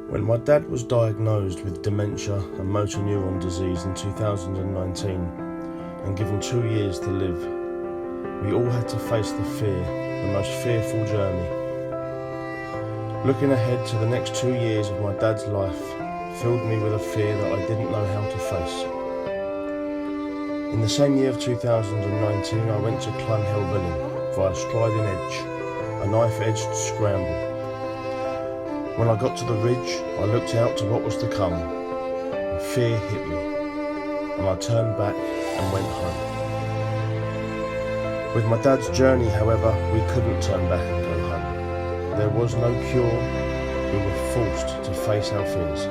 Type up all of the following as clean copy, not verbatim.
When my dad was diagnosed with dementia and motor neuron disease in 2019 and given 2 years to live, we all had to face the fear, the most fearful journey. Looking ahead to the next 2 years of my dad's life filled me with a fear that I didn't know how to face. In the same year of 2019, I went to climb Helvellyn via Striding Edge, a knife-edged scramble. When I got to the ridge, I looked out to what was to come, and fear hit me, and I turned back and went home. With my dad's journey, however, we couldn't turn back and go home. There was no cure, we were forced to face our fears.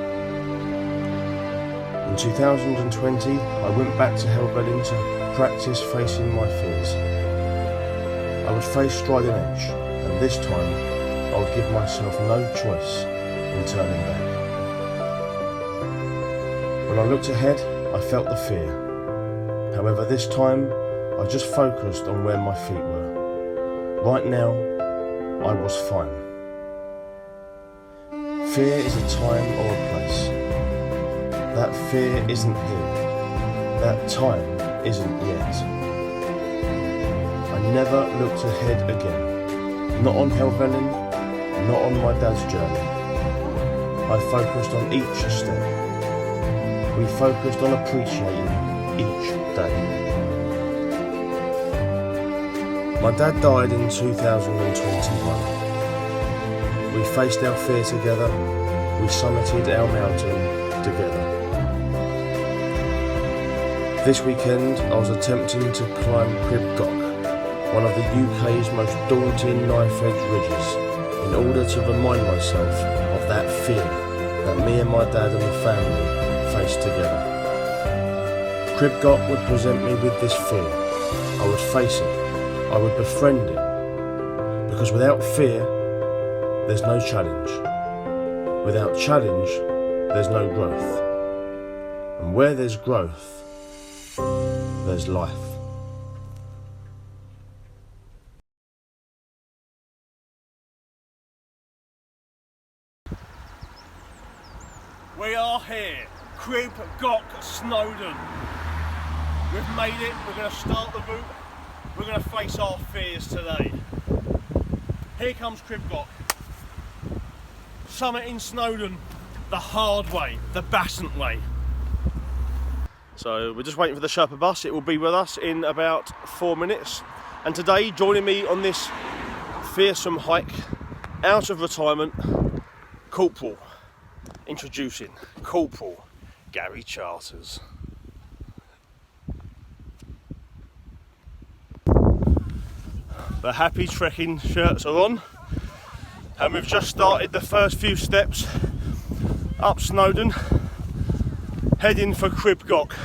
In 2020, I went back to Helvellyn to practice facing my fears. I would face Striding Edge, and this time, I would give myself no choice in turning back. When I looked ahead, I felt the fear. However, this time, I just focused on where my feet were. Right now, I was fine. Fear is a time or a place. That fear isn't here. That time isn't yet. I never looked ahead again. Not on Helvellyn, not on my dad's journey. I focused on each step. We focused on appreciating each day. My dad died in 2021. We faced our fear together. We summited our mountain together. This weekend I was attempting to climb Crib Goch, one of the UK's most daunting knife-edge ridges, in order to remind myself of that fear that me and my dad and the family faced together. Crib Goch would present me with this fear. I would face it. I would befriend it. Because without fear, there's no challenge. Without challenge, there's no growth. And where there's growth, there's life. We are here, Crib Goch, Snowdon. We've made it, we're going to start the route, we're going to face our fears today. Here comes Crib Goch. Summit in Snowdon, the hard way, the Bassant way. So we're just waiting for the Sherpa bus, it will be with us in about 4 minutes. And today, joining me on this fearsome hike, out of retirement, Corporal. Introducing Corporal Gary Charters. The happy trekking shirts are on, and we've just started the first few steps up Snowdon, heading for Crib Goch,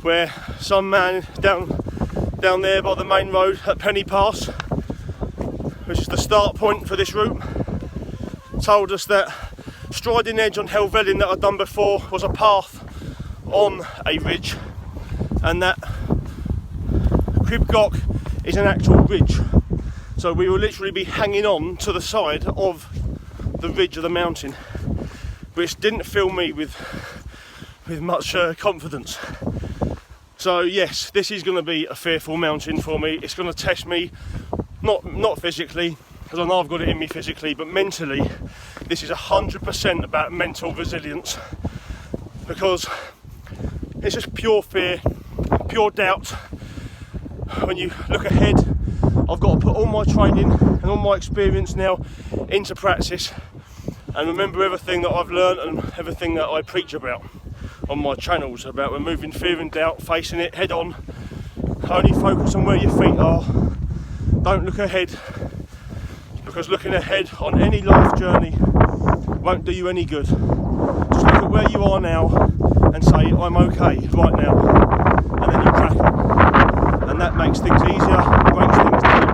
where some man down there by the main road at Penny Pass, which is the start point for this route, told us that Striding Edge on Helvellyn that I'd done before was a path on a ridge, and that Crib Goch is an actual ridge. So we will literally be hanging on to the side of the ridge of the mountain, which didn't fill me with much confidence. So yes, this is going to be a fearful mountain for me. It's going to test me, not physically, because I know I've got it in me physically, but mentally. This is 100% about mental resilience, because it's just pure fear, pure doubt. When you look ahead, I've got to put all my training and all my experience now into practice and remember everything that I've learned and everything that I preach about on my channels, about removing fear and doubt, facing it head on. Only focus on where your feet are. Don't look ahead, because looking ahead on any life journey won't do you any good. Just look at where you are now and say, I'm okay right now, and then you crack on. And that makes things easier, breaks things down,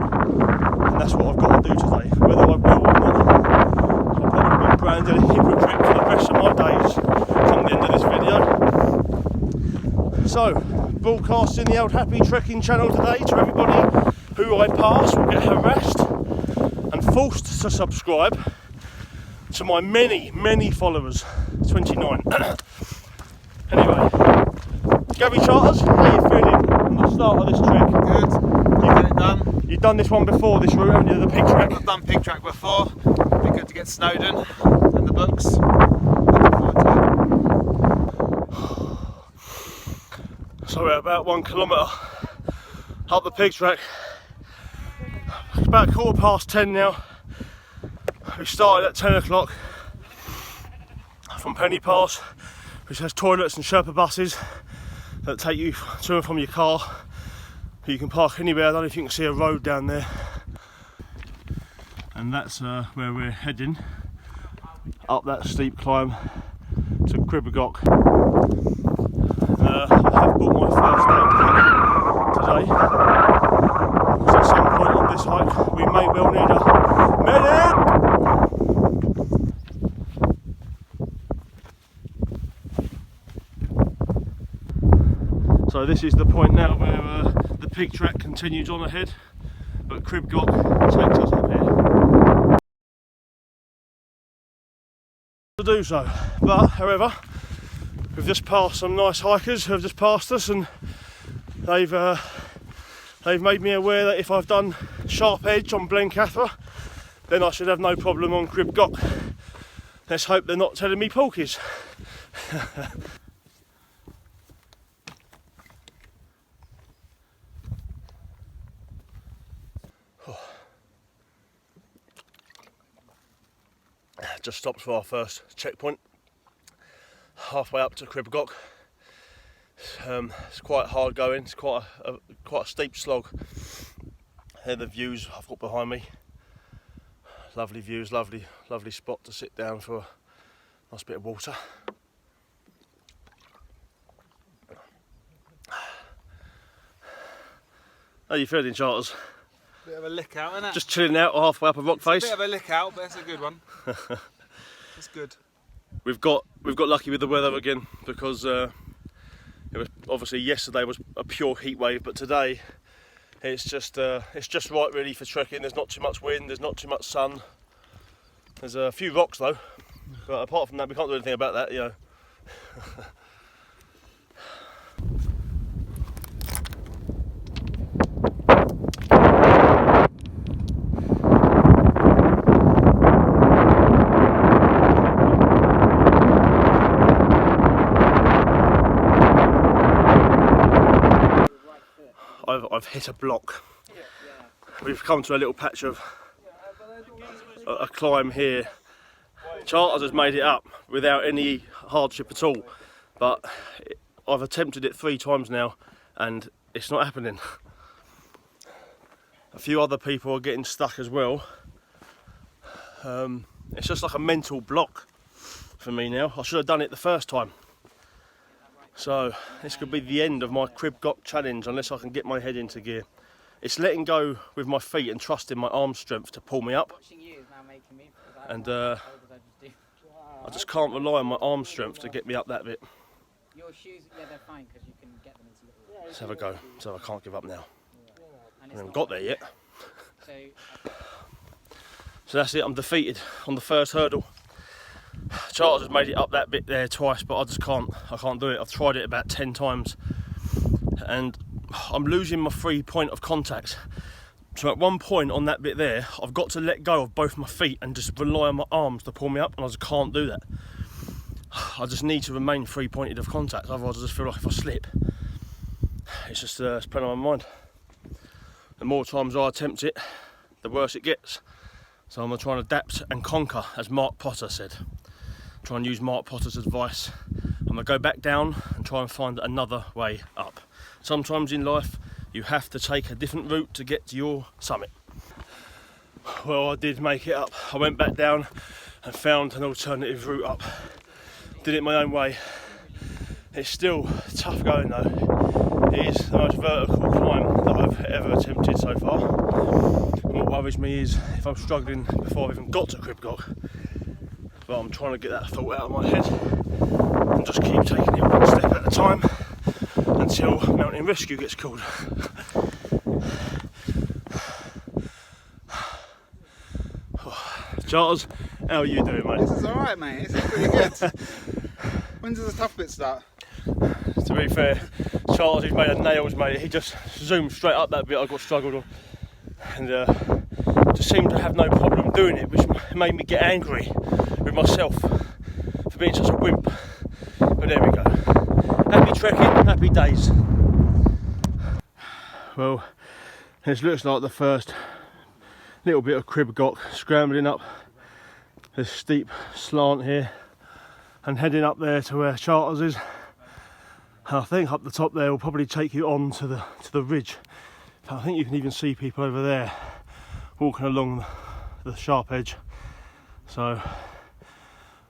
and that's what I've got to do today. Whether I will or not, I'll probably be branded a hypocrite for the rest of my days come the end of this video. So, broadcasting the Old Happy Trekking channel today to everybody who I pass will get harassed and forced to subscribe to my many followers. 29. Anyway, Gary Charters, how you feeling on the start of this trek? Good. You get it done. You've done this one before, this route, haven't you? The pig track. I've done pig track before. It'd be good to get Snowdon and the books. Looking forward to it. So we're about 1 kilometre up the pig track. It's about 10:15 now. We started at 10 o'clock from Penny Pass, which has toilets and Sherpa buses that take you to and from your car. You can park anywhere. I don't know if you can see a road down there. And that's where we're heading, up that steep climb to Crib Goch. I have bought my first aid kit today, because at some point on this hike we may well need a medic! So this is the point now where the pig track continues on ahead, but Crib Goch takes us up here to do so. But however, we've just passed some nice hikers who have just passed us, and they've made me aware that if I've done Sharp Edge on Blencathra, then I should have no problem on Crib Goch. Let's hope they're not telling me porkies. Just stopped for our first checkpoint, halfway up to Crib Goch. It's quite hard going. It's quite a steep slog. Here are the views I've got behind me. Lovely views, lovely spot to sit down for a nice bit of water. How are you feeling, Charters? Bit of a lick out, isn't it? Just chilling out halfway up a rock face. A bit of a lick out, but it's a good one. It's good. We've got lucky with the weather again, because it was obviously yesterday was a pure heat wave, but today it's just right really for trekking. There's not too much wind, there's not too much sun. There's a few rocks though, but apart from that we can't do anything about that, you know. I've hit a block. We've come to a little patch of a climb here. Charters has made it up without any hardship at all, but I've attempted it 3 times now and it's not happening. A few other people are getting stuck as well. It's just like a mental block for me now. I should have done it the first time. So this could be the end of my Crib Goch challenge unless I can get my head into gear. It's letting go with my feet and trusting my arm strength to pull me up. And I just can't rely on my arm strength to get me up that bit. Your shoes, yeah, they're fine because you can get them into little... Let's have a go. So I can't give up now. I haven't got there yet. So that's it, I'm defeated on the first hurdle. Charters has made it up that bit there twice, but I can't do it. I've tried it about 10 times and I'm losing my free point of contact. So at one point on that bit there, I've got to let go of both my feet and just rely on my arms to pull me up, and I just can't do that. I just need to remain free pointed of contact, otherwise I just feel like if I slip, it's just it's playing on my mind. The more times I attempt it, the worse it gets. So I'm going to try and adapt and conquer, as Mark Potter said. Try and use Mark Potter's advice. I'm going to go back down and try and find another way up. Sometimes in life you have to take a different route to get to your summit. Well, I did make it up. I went back down and found an alternative route up. Did it my own way. It's still tough going though. It is the most vertical climb that I've ever attempted so far. And what worries me is if I'm struggling before I've even got to Crib Goch. But I'm trying to get that thought out of my head and just keep taking it one step at a time until mountain rescue gets called. Charters, How are you doing, mate? This is alright, mate. This is pretty good. When does the tough bit start? To be fair, Charles, he's made of nails, mate. He just zoomed straight up that bit I got struggled on. And just seemed to have no problem doing it, which made me get angry with myself for being such a wimp. But there we go. Happy trekking, happy days. Well, this looks like the first little bit of Crib Goch, scrambling up this steep slant here and heading up there to where Charters is. And I think up the top there will probably take you on to the ridge. I think you can even see people over there walking along the sharp edge. So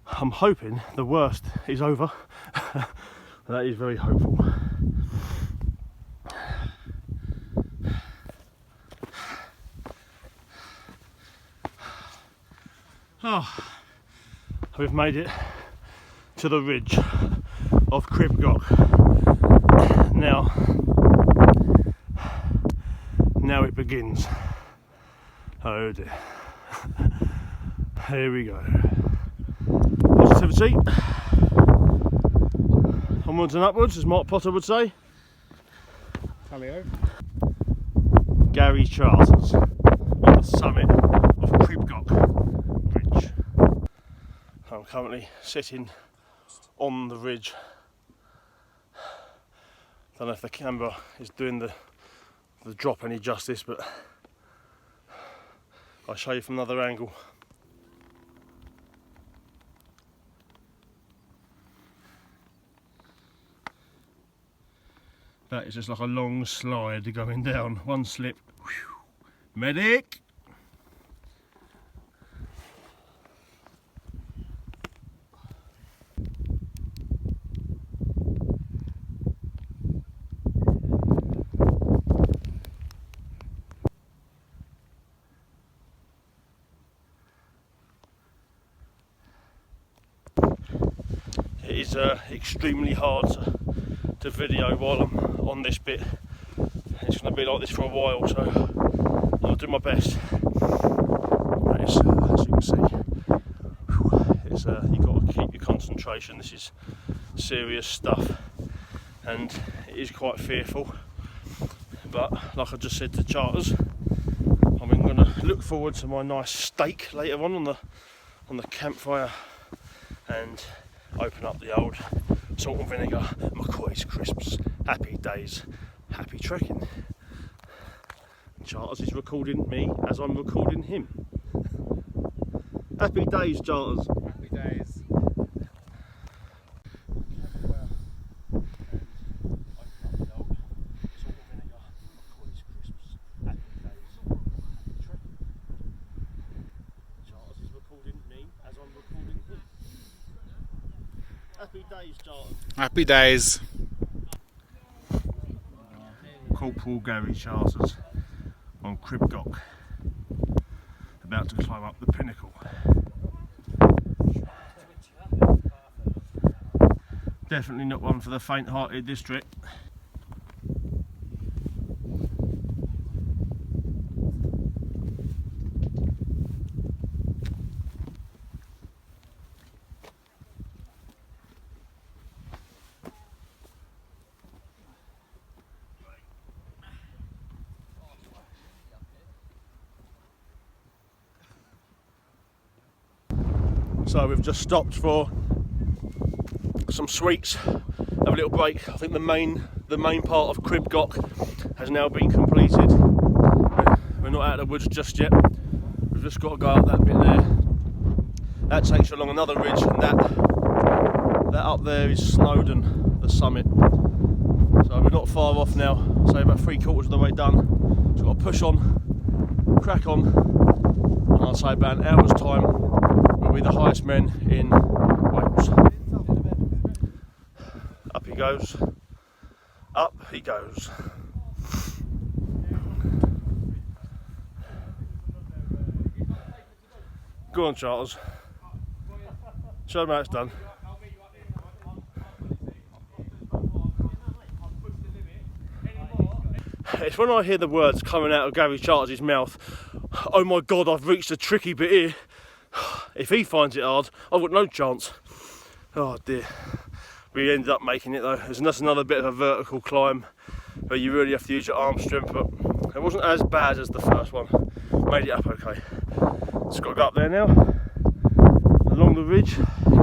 I'm hoping the worst is over. That is very hopeful. Oh, we've made it to the ridge of Crib Goch. Now it begins. Oh dear. Here we go. Positivity. Onwards and upwards, as Mark Potter would say. Tally-ho. Gary Charters on the summit of Crib Goch Ridge. I'm currently sitting on the ridge. Don't know if the camera is doing the drop any justice, but I'll show you from another angle. That is just like a long slide going down. One slip. Whew. Medic! It is extremely hard to video while I'm on this bit. It's going to be like this for a while, so I'll do my best. As you can see, it's you've got to keep your concentration. This is serious stuff, and it is quite fearful. But like I just said to Charters, I'm going to look forward to my nice steak later on the campfire, and open up the old salt and vinegar McCoy's crisps. Happy days, happy trekking. Charters is recording me as I'm recording him. Happy days, Charters. Happy days. Happy days, Charters. Happy days. Corporal Gary Charters on Crib Goch, about to climb up the pinnacle. Definitely not one for the faint-hearted district. So we've just stopped for some sweets, have a little break. I think the main part of Crib Goch has now been completed. We're not out of the woods just yet. We've just got to go up that bit there. That takes you along another ridge, and that up there is Snowdon, the summit. So we're not far off now, say about 3/4 of the way done. Just got to push on, crack on, and I'll say about an hour's time we'll be the highest men in Wales. Up he goes, up he goes. Go on, Charles. Show them how it's done. It's when I hear the words coming out of Gary Charters' mouth, "Oh my God, I've reached a tricky bit here," If he finds it hard, I've got no chance. Oh dear. We ended up making it though. There's just another bit of a vertical climb where you really have to use your arm strength, but it wasn't as bad as the first one. Made it up okay. Just got to go up there now, along the ridge.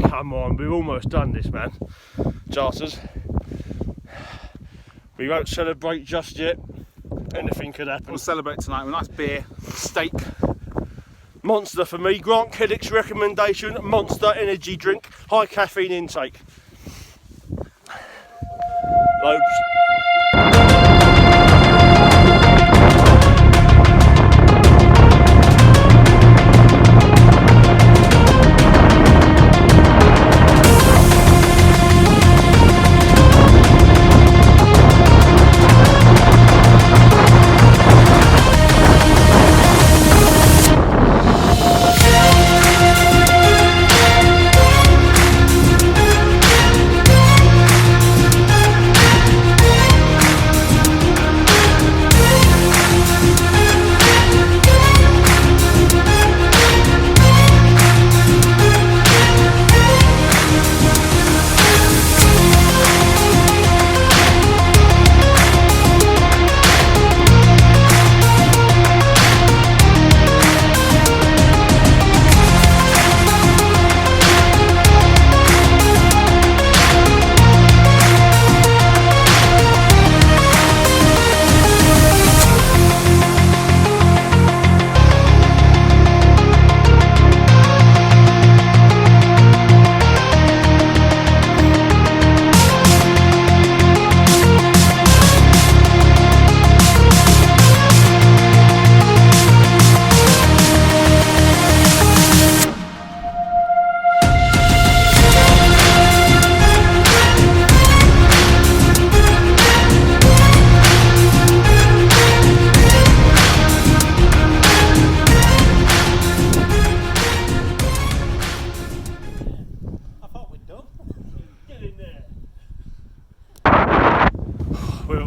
Come on, we've almost done this, man. Charters. We won't celebrate just yet. Anything could happen. We'll celebrate tonight with a nice beer, steak. Monster for me. Grant Keddick's recommendation, Monster energy drink, high caffeine intake. Lobes.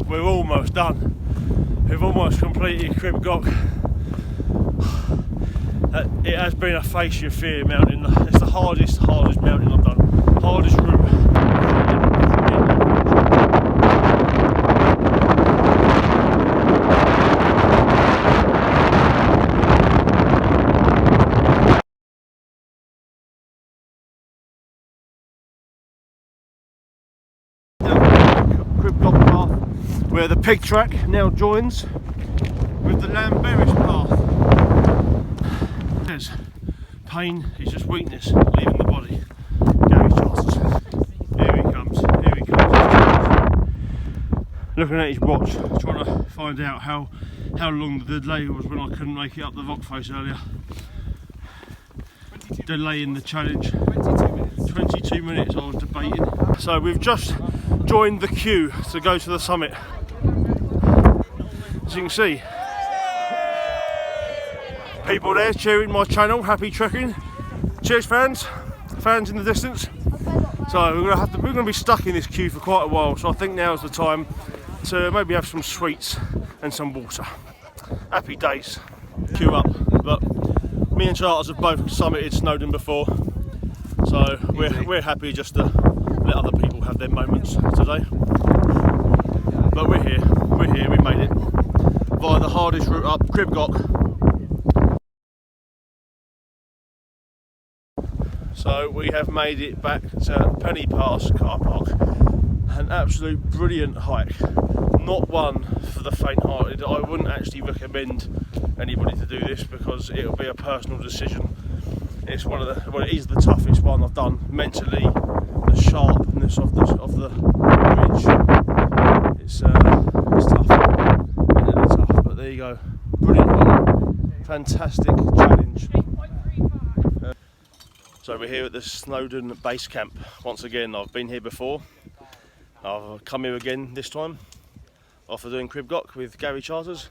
We're almost done. We've almost completed Crib Goch. It has been a face your fear mountain. It's the hardest mountain I've done. Hardest route. Crib Goch path, where the pig track now joins with the Lamberis path. There's pain is just weakness leaving the body. Gary Charters. Here he comes. Looking at his watch, trying to find out how long the delay was when I couldn't make it up the rock face earlier. Delaying the challenge. 22 minutes I was debating. So we've just joined the queue to go to the summit. As you can see, people there cheering my channel, happy trekking. Cheers fans in the distance. So we're going to be stuck in this queue for quite a while, so I think now's the time to maybe have some sweets and some water. Happy days. Queue up, but me and Charters have both summited Snowdon before, so we're happy just to let other people have their moments today. But we're here, we made it via the hardest route up, Crib Goch. So we have made it back to Penny Pass car park. An absolute brilliant hike, not one for the faint-hearted. I wouldn't actually recommend anybody to do this because it'll be a personal decision. It's well, it is the toughest one I've done mentally. The sharpness of the ridge, it's tough, really tough. But there you go, brilliant hike, fantastic challenge. So we're here at the Snowdon base camp once again. I've been here before. I've come here again this time after doing Crib Goch with Gary Charters,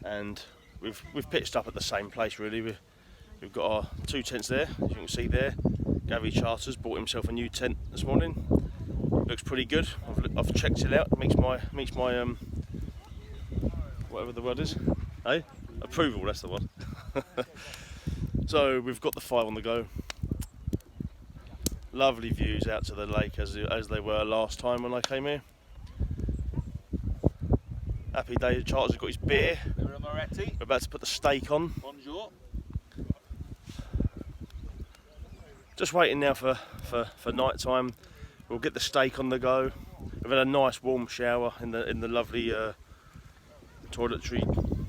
and we've pitched up at the same place really. We've got our two tents there, as you can see there. Gary Charters bought himself a new tent this morning. Looks pretty good. I've checked it out. Meets my whatever the word is. Hey, approval. That's the one. So we've got the 5 on the go. Lovely views out to the lake as they were last time when I came here. Happy day. Charles has got his beer. We're about to put the steak on. Bonjour. Just waiting now for night time. We'll get the steak on the go. We've had a nice warm shower in the lovely toiletry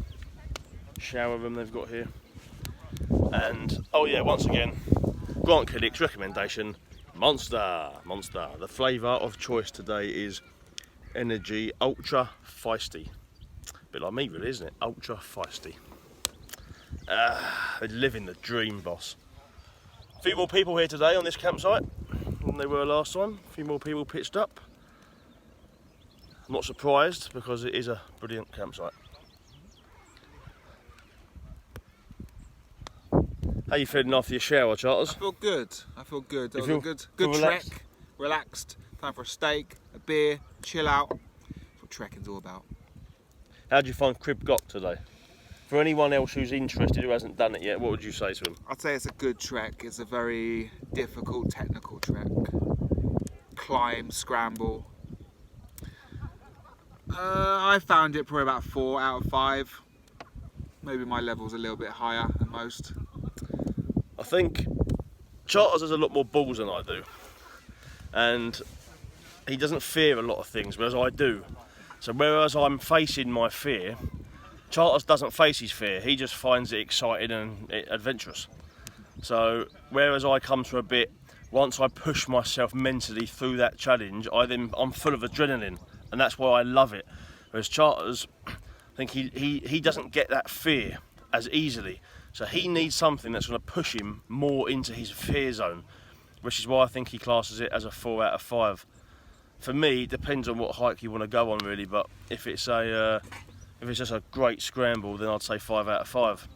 shower room they've got here. And oh yeah, once again, Grant Killick's recommendation: Monster. The flavour of choice today is Energy Ultra Feisty. A bit like me, really, isn't it? Ultra Feisty. Living the dream, boss. A few more people here today on this campsite than they were last time. A few more people pitched up. I'm not surprised because it is a brilliant campsite. How you feeling after your shower, Charters? I feel good. That was feel- a good feel trek. relaxed? Relaxed. Time for a steak, a beer, chill out. That's what trekking's all about. How did you find Crib Goch today? For anyone else who's interested who hasn't done it yet, what would you say to them? I'd say it's a good trek. It's a very difficult technical trek. Climb, scramble. I found it probably about 4 out of 5. Maybe my level's a little bit higher than most. I think Charters has a lot more balls than I do, and he doesn't fear a lot of things, whereas I do. So whereas I'm facing my fear, Charters doesn't face his fear. He just finds it exciting and adventurous. So whereas I come to a bit, once I push myself mentally through that challenge, I'm full of adrenaline, and that's why I love it. Whereas Charters, I think he doesn't get that fear as easily. So he needs something that's going to push him more into his fear zone, which is why I think he classes it as a 4 out of 5. For me, it depends on what hike you want to go on, really. But if it's just a great scramble, then I'd say 5 out of 5.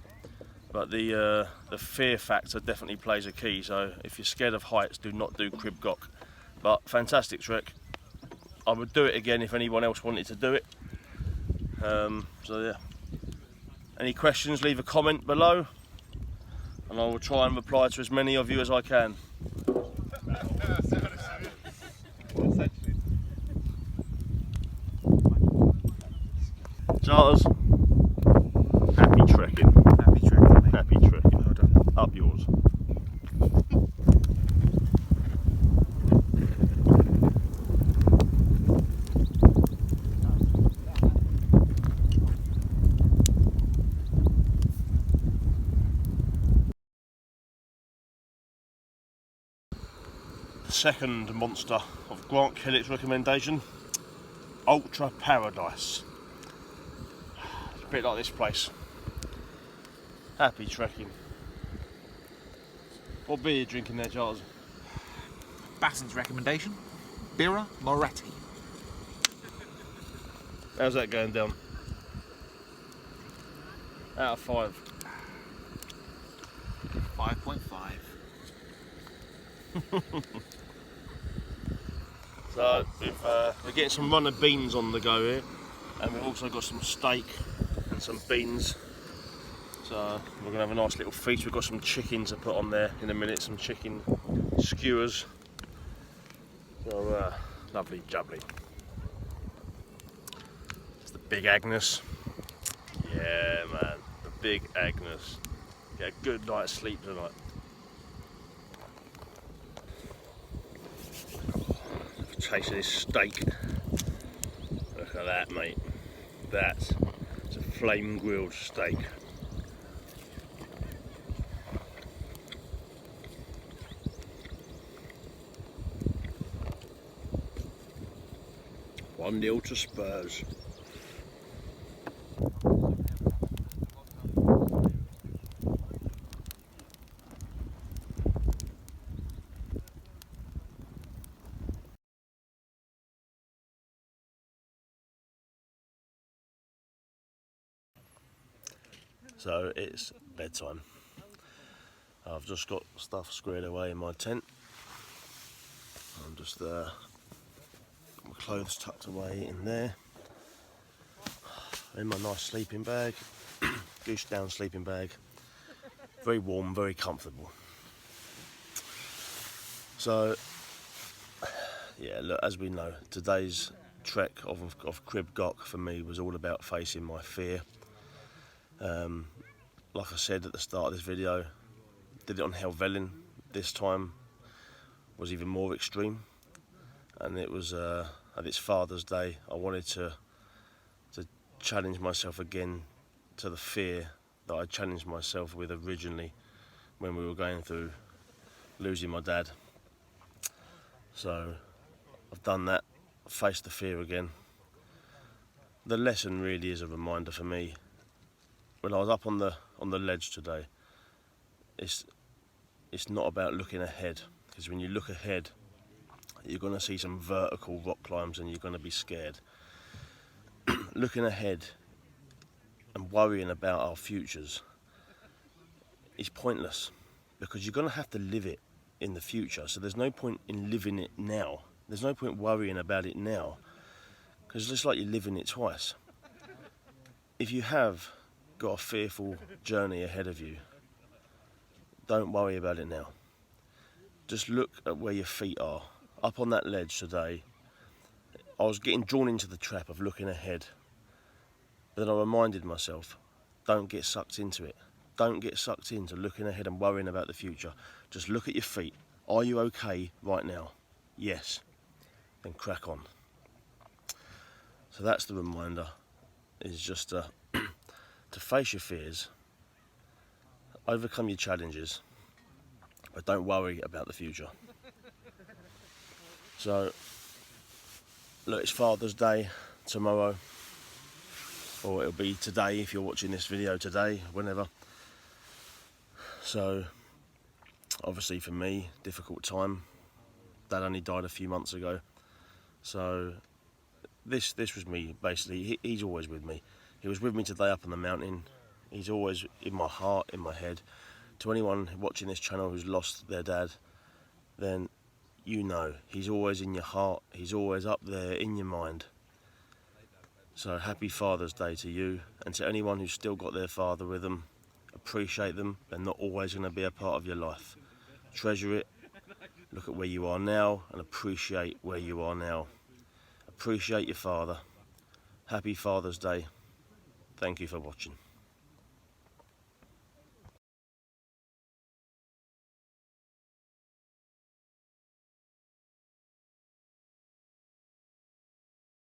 But the fear factor definitely plays a key. So if you're scared of heights, do not do Crib Goch. But fantastic trek. I would do it again if anyone else wanted to do it. So yeah. Any questions, leave a comment below and I will try and reply to as many of you as I can. Charters, happy trekking. Happy trekking, mate. Happy trekking. Well done. Up yours. Second monster of Grant Killick's recommendation, Ultra Paradise. It's a bit like this place. Happy trekking. What beer are you drinking there, Charles? Basson's recommendation: Birra Moretti. How's that going down? Out of 5. 5.5. So we're getting some runner beans on the go here, and we've also got some steak and some beans. So we're gonna have a nice little feast. We've got some chicken to put on there in a minute, some chicken skewers. So lovely jubbly. It's the big Agnes. Yeah, man, the big Agnes. Get a good night's sleep tonight. Taste of this steak. Look at that, mate. That's a flame grilled steak. One nil to Spurs. So it's bedtime. I've just got stuff squared away in my tent. I'm just got my clothes tucked away in there. In my nice sleeping bag, goose down sleeping bag. very warm, very comfortable. So yeah, look, as we know, today's trek of Crib Goch for me was all about facing my fear. Like I said at the start of this video, did it on Helvellyn. This time was even more extreme, and it was at its Father's Day. I wanted to challenge myself again to the fear that I challenged myself with originally when we were going through losing my dad. So I've done that, faced the fear again. The lesson really is a reminder for me. When I was up on the ledge today, it's not about looking ahead, because when you look ahead, you're going to see some vertical rock climbs and you're going to be scared. Looking ahead and worrying about our futures is pointless, because you're going to have to live it in the future. So there's no point in living it now. There's no point worrying about it now, because it's just like you're living it twice. If you have got a fearful journey ahead of you, don't worry about it now. Just look at where your feet are. Up on that ledge today, I was getting drawn into the trap of looking ahead. But then I reminded myself, don't get sucked into it. Don't get sucked into looking ahead and worrying about the future. Just look at your feet. Are you okay right now? Yes. Then crack on. So that's the reminder, is just to face your fears, overcome your challenges, but don't worry about the future. So, look, it's Father's Day tomorrow, or it'll be today if you're watching this video today, whenever. So, obviously for me, difficult time. Dad only died a few months ago. So, this was me, basically. He's always with me. He was with me today up on the mountain. He's always in my heart, in my head. To anyone watching this channel who's lost their dad, then you know he's always in your heart. He's always up there in your mind. So happy Father's Day to you, and to anyone who's still got their father with them. Appreciate them. They're not always going to be a part of your life. Treasure it. Look at where you are now and appreciate where you are now. Appreciate your father. Happy Father's Day. Thank you for watching.